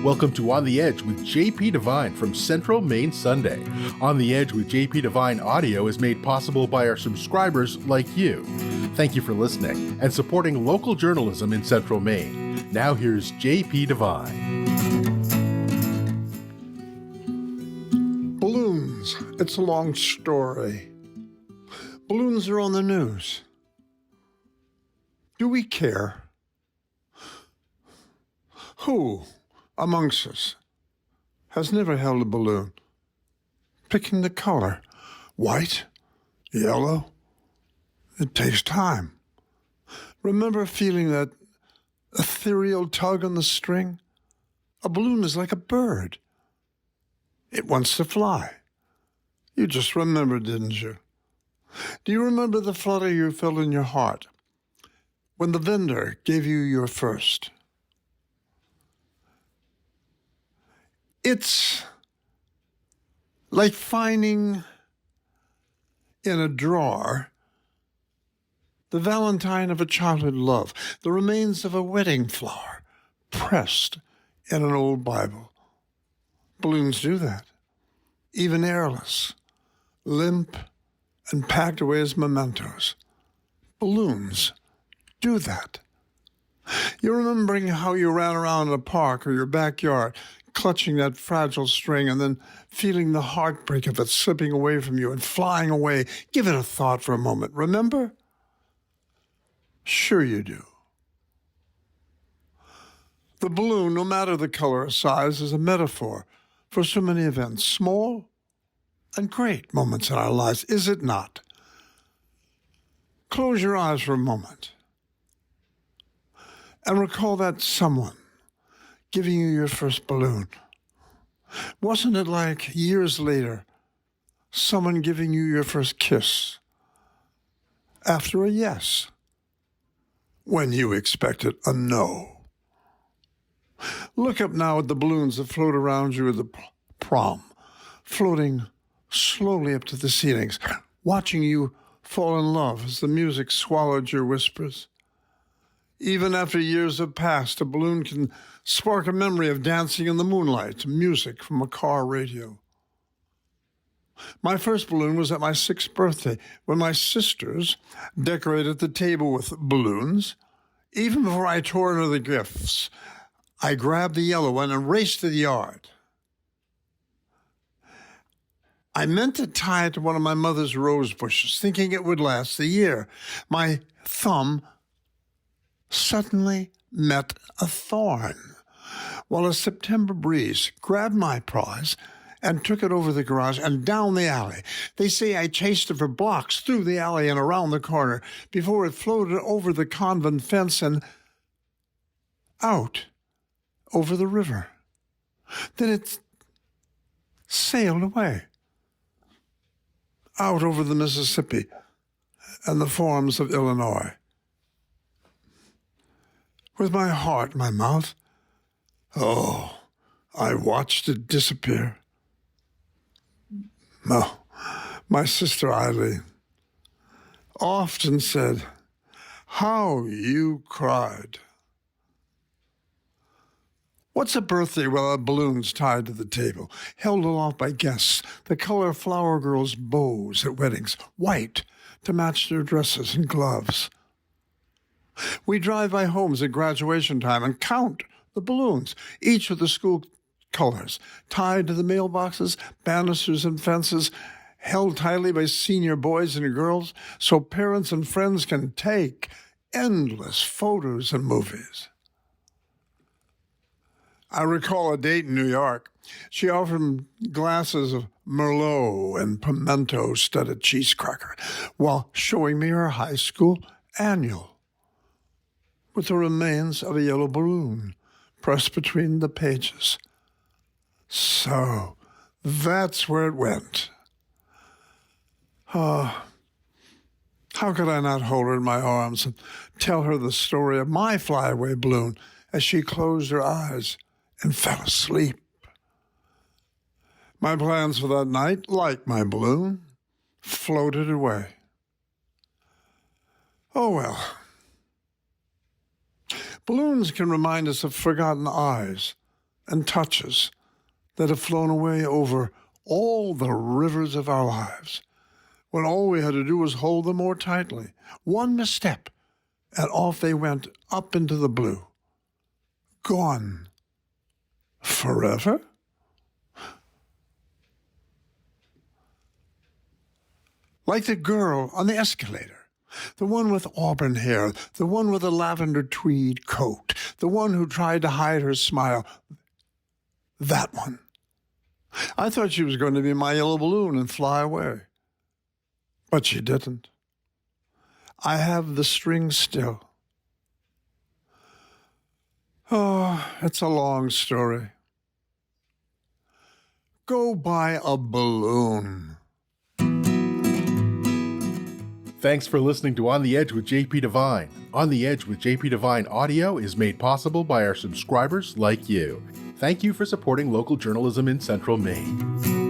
Welcome to On the Edge with JP Devine from Central Maine Sunday. On the Edge with JP Devine audio is made possible by our subscribers like you. Thank you for listening and supporting local journalism in Central Maine. Now here's JP Devine. Balloons. It's a long story. Balloons are on the news. Do we care? Who amongst us has never held a balloon? Picking the color. White? Yellow? It takes time. Remember feeling that ethereal tug on the string? A balloon is like a bird. It wants to fly. You just remembered, didn't you? Do you remember the flutter you felt in your heart when the vendor gave you your first? It's like finding in a drawer the valentine of a childhood love, the remains of a wedding flower pressed in an old Bible. Balloons do that, even airless, limp and packed away as mementos. Balloons do that. You're remembering how you ran around in a park or your backyard, clutching that fragile string and then feeling the heartbreak of it slipping away from you and flying away. Give it a thought for a moment. Remember? Sure you do. The balloon, no matter the color or size, is a metaphor for so many events, small and great moments in our lives, is it not? Close your eyes for a moment and recall that someone giving you your first balloon. Wasn't it like years later, someone giving you your first kiss after a yes when you expected a no? Look up now at the balloons that float around you at the prom, floating slowly up to the ceilings, watching you fall in love as the music swallowed your whispers. Even after years have passed, a balloon can spark a memory of dancing in the moonlight to music from a car radio. My first balloon was at my 6th birthday when my sisters decorated the table with balloons. Even before I tore into the gifts, I grabbed the yellow one and raced to the yard. I meant to tie it to one of my mother's rose bushes, thinking it would last a year. My thumb suddenly met a thorn, while a September breeze grabbed my prize and took it over the garage and down the alley. They say I chased it for blocks through the alley and around the corner before it floated over the convent fence and out over the river. Then it sailed away, out over the Mississippi and the farms of Illinois. With my heart in my mouth, I watched it disappear. My sister Eileen often said, "How you cried." What's a birthday without balloons tied to the table, held aloft by guests, the color of flower girls' bows at weddings, white to match their dresses and gloves? We drive by homes at graduation time and count the balloons, each with the school colors, tied to the mailboxes, banisters, and fences, held tightly by senior boys and girls so parents and friends can take endless photos and movies. I recall a date in New York. She offered glasses of Merlot and pimento-studded cheese cracker while showing me her high school annual with the remains of a yellow balloon pressed between the pages. So that's where it went. How could I not hold her in my arms and tell her the story of my flyaway balloon as she closed her eyes and fell asleep? My plans for that night, like my balloon, floated away. Oh well. Balloons can remind us of forgotten eyes, and touches that have flown away over all the rivers of our lives, when all we had to do was hold them more tightly. One misstep, and off they went up into the blue. Gone forever? Like the girl on the escalator, the one with auburn hair, the one with a lavender tweed coat, the one who tried to hide her smile. That one. I thought she was going to be my yellow balloon and fly away. But she didn't. I have the string still. Oh, it's a long story. Go buy a balloon. Thanks for listening to On the Edge with JP Devine. On the Edge with JP Devine audio is made possible by our subscribers like you. Thank you for supporting local journalism in Central Maine.